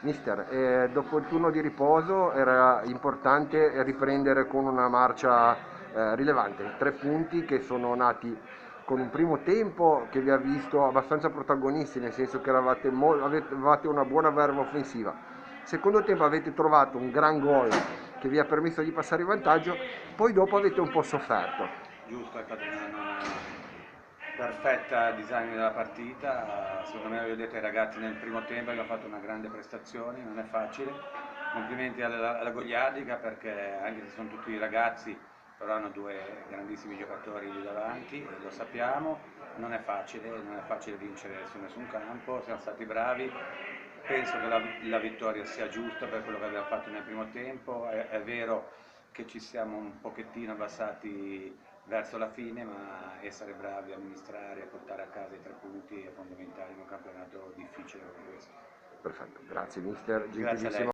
Mister, dopo il turno di riposo era importante riprendere con una marcia rilevante, 3 punti che sono nati con un primo tempo che vi ha visto abbastanza protagonisti, nel senso che avevate una buona verve offensiva. Secondo tempo avete trovato un gran gol che vi ha permesso di passare in vantaggio, poi dopo avete un po' sofferto. Giusto, hai fatto una perfetta design della partita. Secondo me, avevo detto ai ragazzi nel primo tempo, abbiamo fatto una grande prestazione, non è facile. Complimenti alla Goliardica, perché anche se sono tutti ragazzi, però hanno due grandissimi giocatori lì davanti, e lo sappiamo, non è facile vincere su nessun campo, siamo stati bravi. Penso che la vittoria sia giusta per quello che abbiamo fatto nel primo tempo. È vero che ci siamo un pochettino abbassati verso la fine, ma essere bravi a amministrare e portare a casa i 3 punti è fondamentale in un campionato difficile come questo. Perfetto, grazie mister, Grazie a gentilissimo. lei.